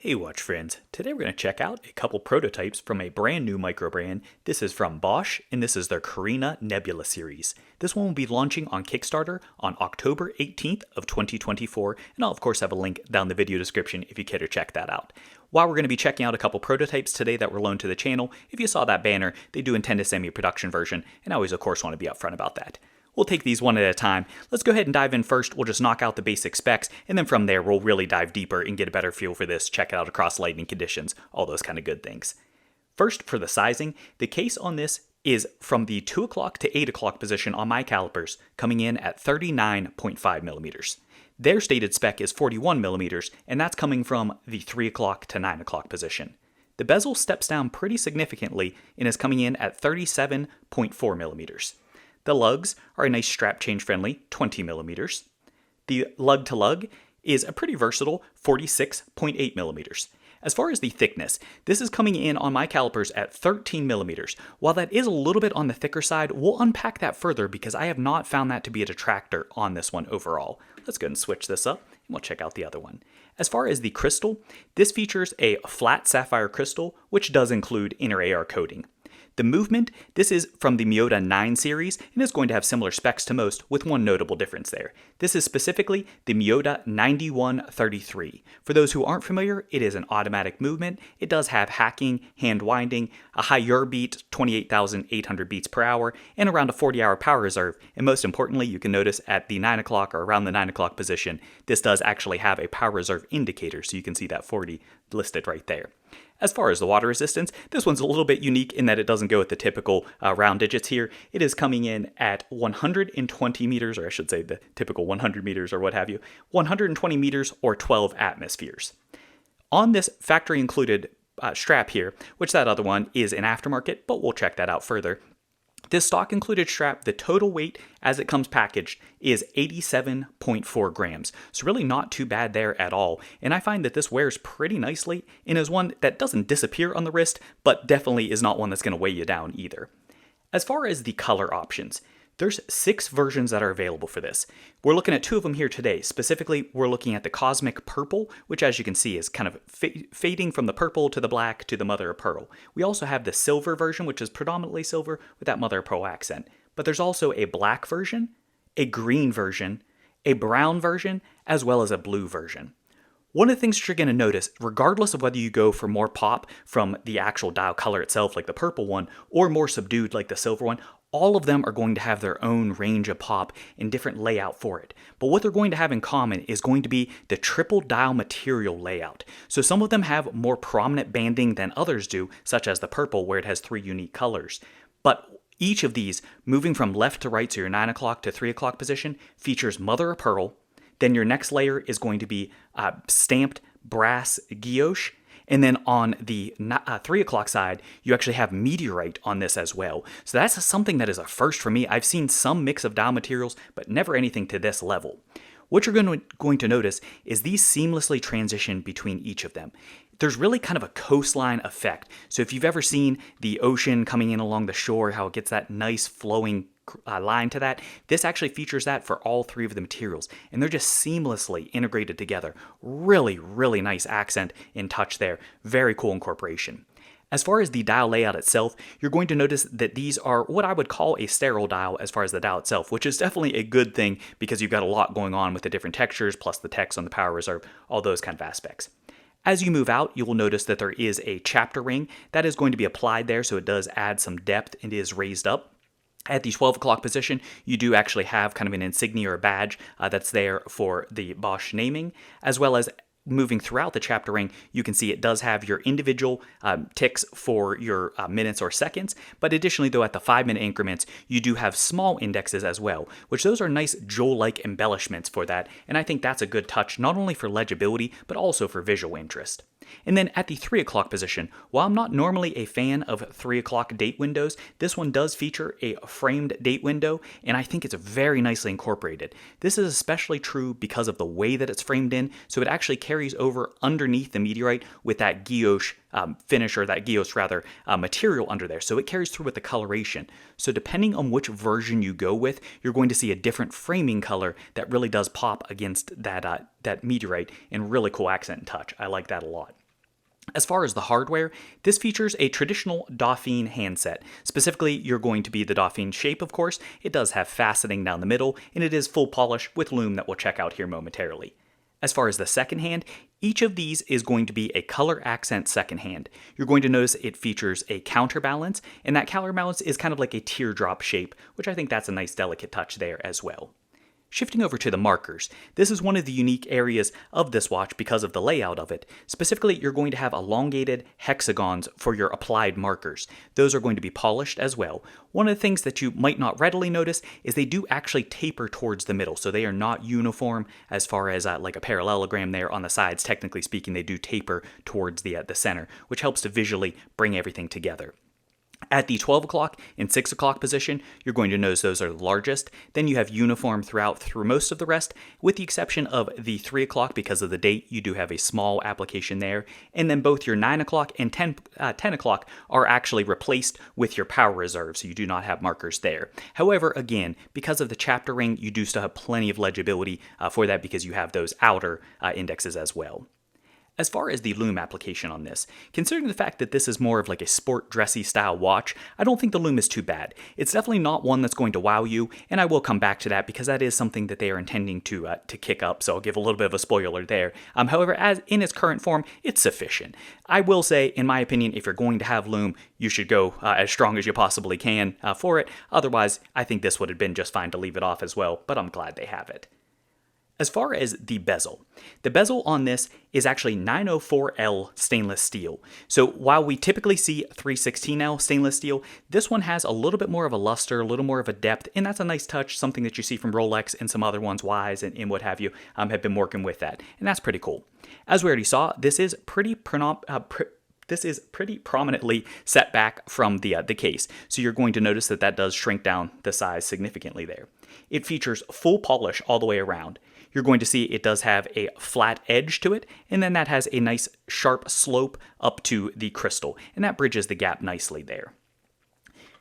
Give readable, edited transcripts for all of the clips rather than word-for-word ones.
Hey watch friends, today we're going to check out a couple prototypes from a brand new micro brand. This is from Bauche and this is their Carina Nebula series. This one will be launching on Kickstarter on October 18th of 2024, and I'll of course have a link down the video description if you care to check that out. While we're going to be checking out a couple prototypes today that were loaned to the channel, if you saw that banner, they do intend to send me a production version, and I always of course want to be upfront about that. We'll take these one at a time. Let's go ahead and dive in first. We'll just knock out the basic specs, and then from there we'll really dive deeper and get a better feel for this, check it out across lighting conditions, all those kind of good things. First, for the sizing, the case on this is from the 2 o'clock to 8 o'clock position on my calipers, coming in at 39.5 millimeters. Their stated spec is 41 millimeters, and that's coming from the 3 o'clock to 9 o'clock position. The bezel steps down pretty significantly and is coming in at 37.4 millimeters. The lugs are a nice strap change friendly 20 millimeters. The lug to lug is a pretty versatile 46.8 millimeters. As far as the thickness, this is coming in on my calipers at 13 millimeters. While that is a little bit on the thicker side, we'll unpack that further because I have not found that to be a detractor on this one overall. Let's go ahead and switch this up and we'll check out the other one. As far as the crystal, this features a flat sapphire crystal, which does include inner AR coating. The movement, this is from the Meteorite 9 series and is going to have similar specs to most with one notable difference there. This is specifically the Meteorite 9133. For those who aren't familiar, it is an automatic movement. It does have hacking, hand winding, a high yaw beat, 28,800 beats per hour, and around a 40-hour power reserve. And most importantly, you can notice at the 9 o'clock or around the 9 o'clock position, this does actually have a power reserve indicator, so you can see that 40 listed right there. As far as the water resistance, this one's a little bit unique in that it doesn't go with the typical round digits here. It is coming in at 120 meters, or I should say the typical 100 meters or what have you, 120 meters or 12 atmospheres. On this factory included strap here, which that other one is an aftermarket, but we'll check that out further. This stock included strap, the total weight as it comes packaged is 87.4 grams. So really not too bad there at all. And I find that this wears pretty nicely and is one that doesn't disappear on the wrist, but definitely is not one that's going to weigh you down either. As far as the color options, there's 6 versions that are available for this. We're looking at 2 of them here today. Specifically, we're looking at the Cosmic Purple, which as you can see is kind of fading from the purple to the black to the mother of pearl. We also have the silver version, which is predominantly silver with that mother of pearl accent. But there's also a black version, a green version, a brown version, as well as a blue version. One of the things that you're going to notice, regardless of whether you go for more pop from the actual dial color itself, like the purple one, or more subdued like the silver one, all of them are going to have their own range of pop and different layout for it. But what they're going to have in common is going to be the triple dial material layout. So some of them have more prominent banding than others do, such as the purple where it has 3 unique colors. But each of these, moving from left to right, so your 9 o'clock to 3 o'clock position, features mother of pearl. Then your next layer is going to be stamped brass guilloche. And then on the 3 o'clock side, you actually have Meteorite on this as well. So that's something that is a first for me. I've seen some mix of dial materials, but never anything to this level. What you're going to notice is these seamlessly transition between each of them. There's really kind of a coastline effect. So if you've ever seen the ocean coming in along the shore, how it gets that nice flowing line to that, this actually features that for all 3 of the materials, and they're just seamlessly integrated together. Really, really nice accent and touch there. Very cool incorporation. As far as the dial layout itself, you're going to notice that these are what I would call a sterile dial as far as the dial itself, which is definitely a good thing because you've got a lot going on with the different textures, plus the text on the power reserve, all those kind of aspects. As you move out, you will notice that there is a chapter ring that is going to be applied there, so it does add some depth and is raised up. At the 12 o'clock position, you do actually have kind of an insignia or a badge that's there for the Bauche naming, as well as moving throughout the chapter ring, you can see it does have your individual ticks for your minutes or seconds, but additionally though at the 5-minute increments, you do have small indexes as well, which those are nice jewel-like embellishments for that, and I think that's a good touch not only for legibility, but also for visual interest. And then at the 3 o'clock position, while I'm not normally a fan of 3 o'clock date windows, this one does feature a framed date window, and I think it's very nicely incorporated. This is especially true because of the way that it's framed in, so it actually carries over underneath the Meteorite with that guilloche finish, or that guilloche rather, material under there. So it carries through with the coloration. So depending on which version you go with, you're going to see a different framing color that really does pop against that Meteorite, and really cool accent and touch. I like that a lot. As far as the hardware, this features a traditional Dauphine handset. Specifically, you're going to be the Dauphine shape, of course. It does have faceting down the middle, and it is full polish with lume that we'll check out here momentarily. As far as the second hand, each of these is going to be a color accent second hand. You're going to notice it features a counterbalance, and that counterbalance is kind of like a teardrop shape, which I think that's a nice delicate touch there as well. Shifting over to the markers, this is one of the unique areas of this watch because of the layout of it. Specifically, you're going to have elongated hexagons for your applied markers. Those are going to be polished as well. One of the things that you might not readily notice is they do actually taper towards the middle, so they are not uniform as far as like a parallelogram there on the sides. Technically speaking, they do taper towards the center, which helps to visually bring everything together. At the 12 o'clock and 6 o'clock position, you're going to notice those are the largest. Then you have uniform through most of the rest, with the exception of the 3 o'clock because of the date. You do have a small application there. And then both your 9 o'clock and 10 o'clock are actually replaced with your power reserve, so you do not have markers there. However, again, because of the chapter ring, you do still have plenty of legibility for that because you have those outer indexes as well. As far as the lume application on this, considering the fact that this is more of like a sport dressy style watch, I don't think the lume is too bad. It's definitely not one that's going to wow you, and I will come back to that because that is something that they are intending to kick up, so I'll give a little bit of a spoiler there. However, as in its current form, it's sufficient. I will say, in my opinion, if you're going to have lume, you should go as strong as you possibly can for it. Otherwise, I think this would have been just fine to leave it off as well, but I'm glad they have it. As far as the bezel on this is actually 904L stainless steel. So while we typically see 316L stainless steel, this one has a little bit more of a luster, a little more of a depth, and that's a nice touch, something that you see from Rolex and some other ones, Wise and what have you, have been working with that, and that's pretty cool. As we already saw, this is pretty prominently set back from the case, so you're going to notice that does shrink down the size significantly there. It features full polish all the way around. You're going to see it does have a flat edge to it, and then that has a nice sharp slope up to the crystal, and that bridges the gap nicely there.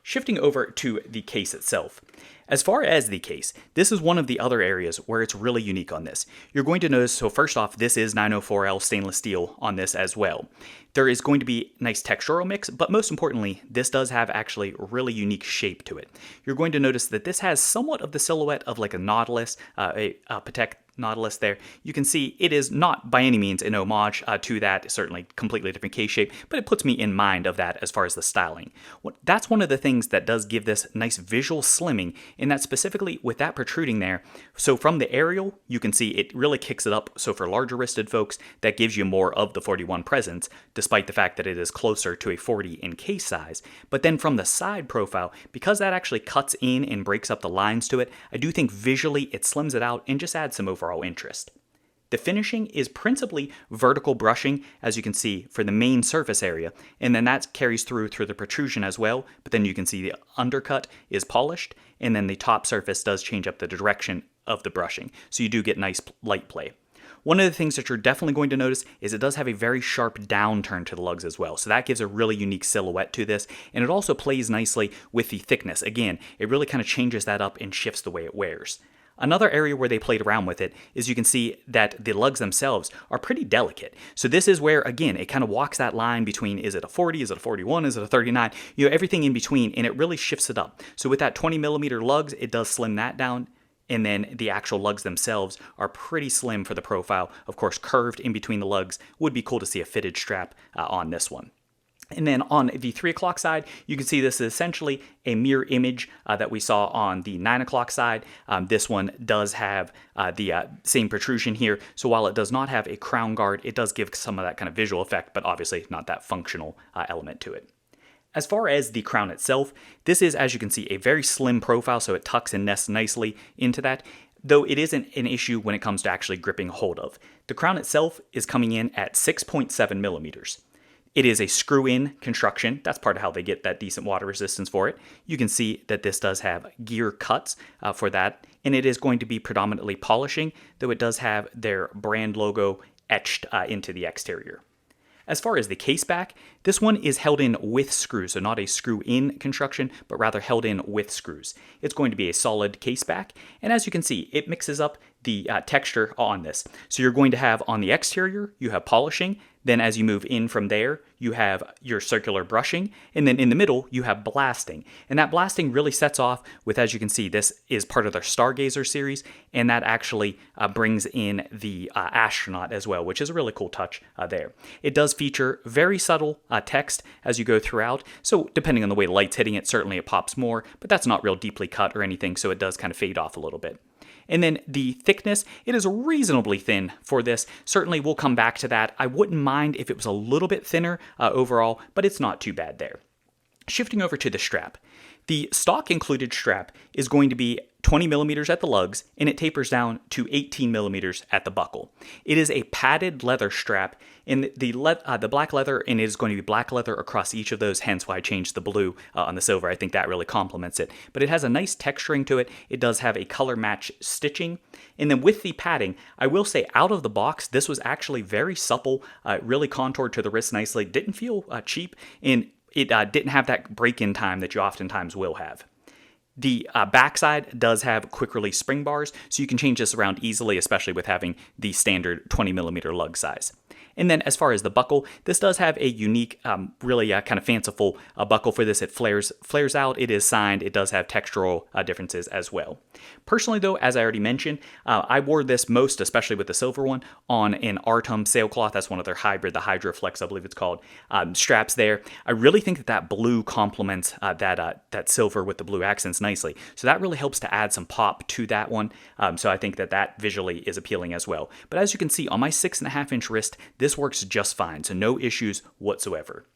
Shifting over to the case itself. As far as the case, this is one of the other areas where it's really unique on this. You're going to notice, so first off, this is 904L stainless steel on this as well. There is going to be nice textural mix, but most importantly, this does have actually really unique shape to it. You're going to notice that this has somewhat of the silhouette of like a Nautilus, a Patek Nautilus there. You can see it is not by any means an homage to that, certainly completely different case shape, but it puts me in mind of that as far as the styling. That's one of the things that does give this nice visual slimming, in that specifically with that protruding there. So from the aerial, you can see it really kicks it up. So for larger wristed folks, that gives you more of the 41 presence, despite the fact that it is closer to a 40 in case size. But then from the side profile, because that actually cuts in and breaks up the lines to it, I do think visually it slims it out and just adds some overall interest. The finishing is principally vertical brushing, as you can see, for the main surface area, and then that carries through the protrusion as well, but then you can see the undercut is polished, and then the top surface does change up the direction of the brushing, so you do get nice light play. One of the things that you're definitely going to notice is it does have a very sharp downturn to the lugs as well, so that gives a really unique silhouette to this, and it also plays nicely with the thickness. Again, it really kind of changes that up and shifts the way it wears. Another area where they played around with it is you can see that the lugs themselves are pretty delicate. So this is where, again, it kind of walks that line between, is it a 40, is it a 41, is it a 39, everything in between, and it really shifts it up. So with that 20 millimeter lugs, it does slim that down, and then the actual lugs themselves are pretty slim for the profile. Of course, curved in between the lugs. Would be cool to see a fitted strap on this one. And then on the 3 o'clock side, you can see this is essentially a mirror image that we saw on the 9 o'clock side. This one does have the same protrusion here. So while it does not have a crown guard, it does give some of that kind of visual effect, but obviously not that functional element to it. As far as the crown itself, this is, as you can see, a very slim profile, so it tucks and nests nicely into that, though it isn't an issue when it comes to actually gripping hold of. The crown itself is coming in at 6.7 millimeters. It is a screw-in construction. That's part of how they get that decent water resistance for it. You can see that this does have gear cuts for that, and it is going to be predominantly polishing, though it does have their brand logo etched into the exterior. As far as the caseback, this one is held in with screws, so not a screw-in construction, but rather held in with screws. It's going to be a solid caseback, and as you can see, it mixes up the texture on this. So you're going to have on the exterior, you have polishing, Then as you move in from there, you have your circular brushing, and then in the middle, you have blasting. And that blasting really sets off with, as you can see, this is part of their Stargazer series, and that actually brings in the astronaut as well, which is a really cool touch there. It does feature very subtle text as you go throughout, so depending on the way the light's hitting it, certainly it pops more, but that's not real deeply cut or anything, so it does kind of fade off a little bit. And then the thickness, it is reasonably thin for this. Certainly we'll come back to that. I wouldn't mind if it was a little bit thinner overall, but it's not too bad there. Shifting over to the strap. The stock included strap is going to be 20 millimeters at the lugs, and it tapers down to 18 millimeters at the buckle. It is a padded leather strap, and the black leather, and it is going to be black leather across each of those, hence why I changed the blue on the silver. I think that really complements it. But it has a nice texturing to it. It does have a color match stitching. And then with the padding, I will say out of the box, this was actually very supple, really contoured to the wrist nicely, didn't feel cheap, and it didn't have that break-in time that you oftentimes will have. The backside does have quick release spring bars, so you can change this around easily, especially with having the standard 20 millimeter lug size. And then as far as the buckle, this does have a unique, really kind of fanciful buckle for this. It flares out, it is signed, it does have textural differences as well. Personally though, as I already mentioned, I wore this most, especially with the silver one, on an Artem sailcloth. That's one of their hybrid, the Hydroflex, I believe it's called, straps there. I really think that blue complements that silver with the blue accents nicely. So that really helps to add some pop to that one. So I think that visually is appealing as well. But as you can see on my 6.5-inch wrist, this works just fine, so no issues whatsoever.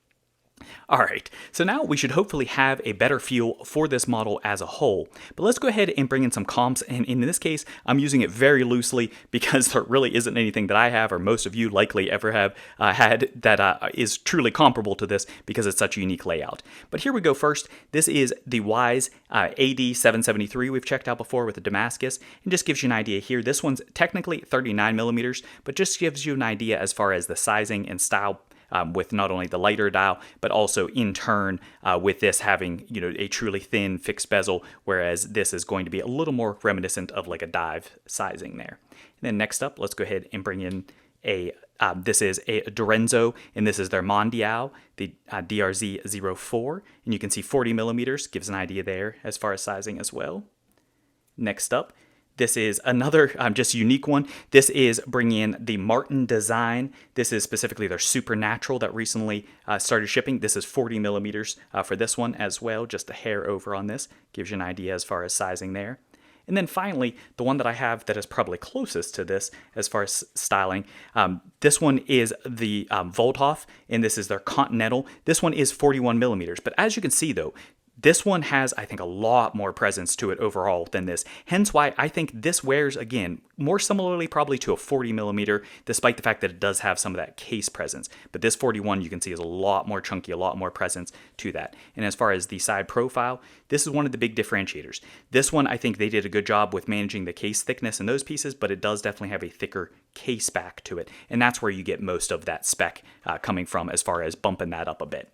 Alright, so now we should hopefully have a better feel for this model as a whole. But let's go ahead and bring in some comps, and in this case, I'm using it very loosely because there really isn't anything that I have, or most of you likely ever have had, that is truly comparable to this because it's such a unique layout. But here we go first. This is the Wise AD773 we've checked out before with the Damascus, and just gives you an idea here. This one's technically 39 millimeters, but just gives you an idea as far as the sizing and style, with not only the lighter dial, but also in turn with this having a truly thin fixed bezel, whereas this is going to be a little more reminiscent of like a dive sizing there. And then next up, let's go ahead and bring in this is a Dorenzo, and this is their Mondial, the DRZ04, and you can see 40 millimeters, gives an idea there as far as sizing as well. Next up, this is another just unique one. This is bringing in the Martin design. This is specifically their Supernatural that recently started shipping. This is 40 millimeters for this one as well, just a hair over on this. Gives you an idea as far as sizing there. And then finally, the one that I have that is probably closest to this as far as styling, this one is the Volthoff, and this is their Continental. This one is 41 millimeters, but as you can see though, this one has, I think, a lot more presence to it overall than this. Hence why I think this wears, again, more similarly probably to a 40 millimeter, despite the fact that it does have some of that case presence. But this 41 you can see is a lot more chunky, a lot more presence to that. And as far as the side profile, this is one of the big differentiators. This one, I think they did a good job with managing the case thickness in those pieces, but it does definitely have a thicker case back to it. And that's where you get most of that spec coming from as far as bumping that up a bit.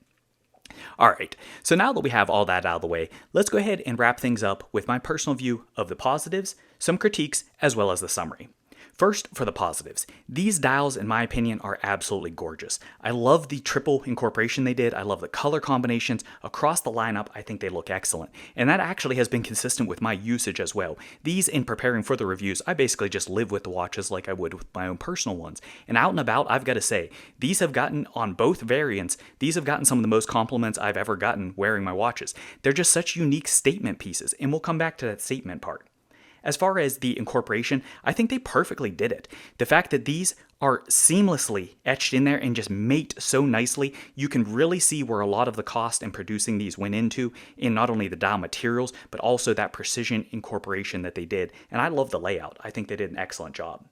Alright, so now that we have all that out of the way, let's go ahead and wrap things up with my personal view of the positives, some critiques, as well as the summary. First, for the positives. These dials, in my opinion, are absolutely gorgeous. I love the triple incorporation they did. I love the color combinations. Across the lineup, I think they look excellent. And that actually has been consistent with my usage as well. These, in preparing for the reviews, I basically just live with the watches like I would with my own personal ones. And out and about, I've got to say, these have gotten, on both variants, these have gotten some of the most compliments I've ever gotten wearing my watches. They're just such unique statement pieces, and we'll come back to that statement part. As far as the incorporation, I think they perfectly did it. The fact that these are seamlessly etched in there and just mate so nicely, you can really see where a lot of the cost in producing these went into in not only the dial materials, but also that precision incorporation that they did. And I love the layout. I think they did an excellent job.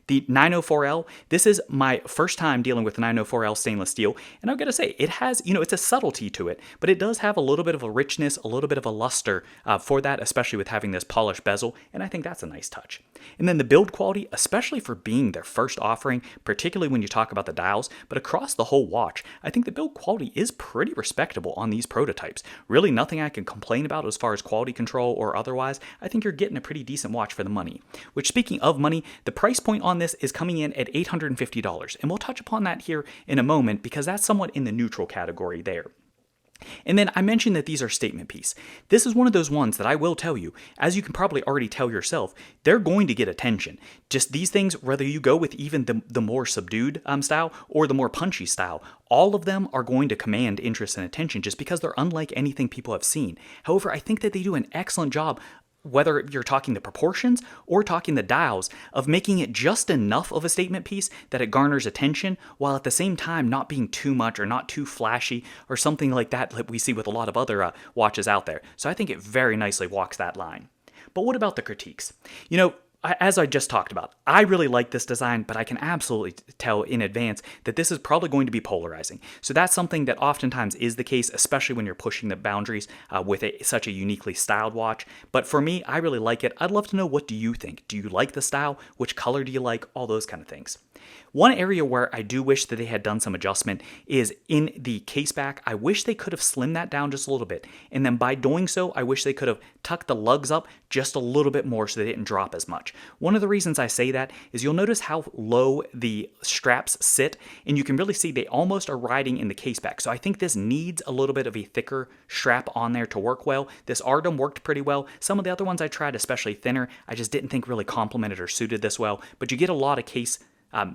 The 904L, this is my first time dealing with 904L stainless steel, and I've got to say, it has, it's a subtlety to it, but it does have a little bit of a richness, a little bit of a luster for that, especially with having this polished bezel, and I think that's a nice touch. And then the build quality, especially for being their first offering, particularly when you talk about the dials, but across the whole watch, I think the build quality is pretty respectable on these prototypes. Really nothing I can complain about as far as quality control or otherwise. I think you're getting a pretty decent watch for the money. Which, speaking of money, the price point on on this is coming in at $850, and we'll touch upon that here in a moment because that's somewhat in the neutral category there. And then I mentioned that these are statement piece. This is one of those ones that I will tell you, as you can probably already tell yourself, they're going to get attention. Just these things, whether you go with even the more subdued style or the more punchy style, all of them are going to command interest and attention just because they're unlike anything people have seen. However, I think that they do an excellent job, whether you're talking the proportions or talking the dials, of making it just enough of a statement piece that it garners attention, while at the same time not being too much or not too flashy or something like that we see with a lot of other watches out there. So I think it very nicely walks that line. But what about the critiques? As I just talked about, I really like this design, but I can absolutely tell in advance that this is probably going to be polarizing. So that's something that oftentimes is the case, especially when you're pushing the boundaries with such a uniquely styled watch. But for me, I really like it. I'd love to know, what do you think? Do you like the style? Which color do you like? All those kind of things. One area where I do wish that they had done some adjustment is in the caseback. I wish they could have slimmed that down just a little bit. And then by doing so, I wish they could have tucked the lugs up just a little bit more so they didn't drop as much. One of the reasons I say that is you'll notice how low the straps sit, and you can really see they almost are riding in the caseback. So I think this needs a little bit of a thicker strap on there to work well. This Ardum worked pretty well. Some of the other ones I tried, especially thinner, I just didn't think really complemented or suited this well. But you get a lot of case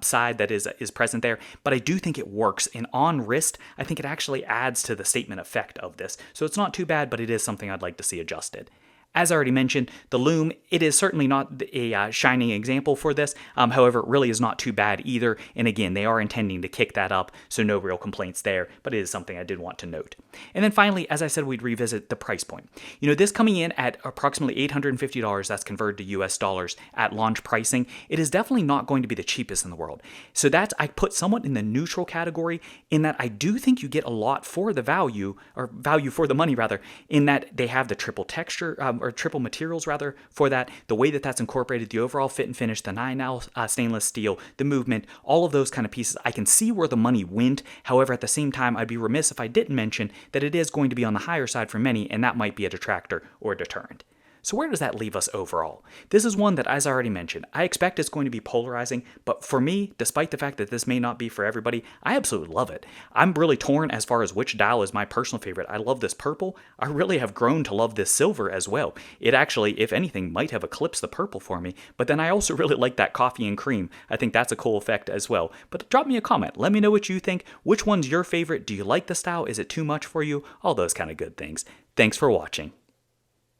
side that is present there, but I do think it works, and on wrist I think it actually adds to the statement effect of this, so it's not too bad, but it is something I'd like to see adjusted. As I already mentioned, the lume, it is certainly not a shining example for this. However, it really is not too bad either. And again, they are intending to kick that up, so no real complaints there, but it is something I did want to note. And then finally, as I said, we'd revisit the price point. This coming in at approximately $850, that's converted to US dollars at launch pricing, it is definitely not going to be the cheapest in the world. So that's, I put somewhat in the neutral category, in that I do think you get a lot for the value, or value for the money rather, in that they have the triple texture, or triple materials rather, for that, the way that that's incorporated, the overall fit and finish, the 9L stainless steel, the movement, all of those kind of pieces. I can see where the money went. However, at the same time, I'd be remiss if I didn't mention that it is going to be on the higher side for many, and that might be a detractor or a deterrent. So where does that leave us overall? This is one that, as I already mentioned, I expect it's going to be polarizing, but for me, despite the fact that this may not be for everybody, I absolutely love it. I'm really torn as far as which dial is my personal favorite. I love this purple. I really have grown to love this silver as well. It actually, if anything, might have eclipsed the purple for me, but then I also really like that coffee and cream. I think that's a cool effect as well. But drop me a comment. Let me know what you think. Which one's your favorite? Do you like the style? Is it too much for you? All those kind of good things. Thanks for watching.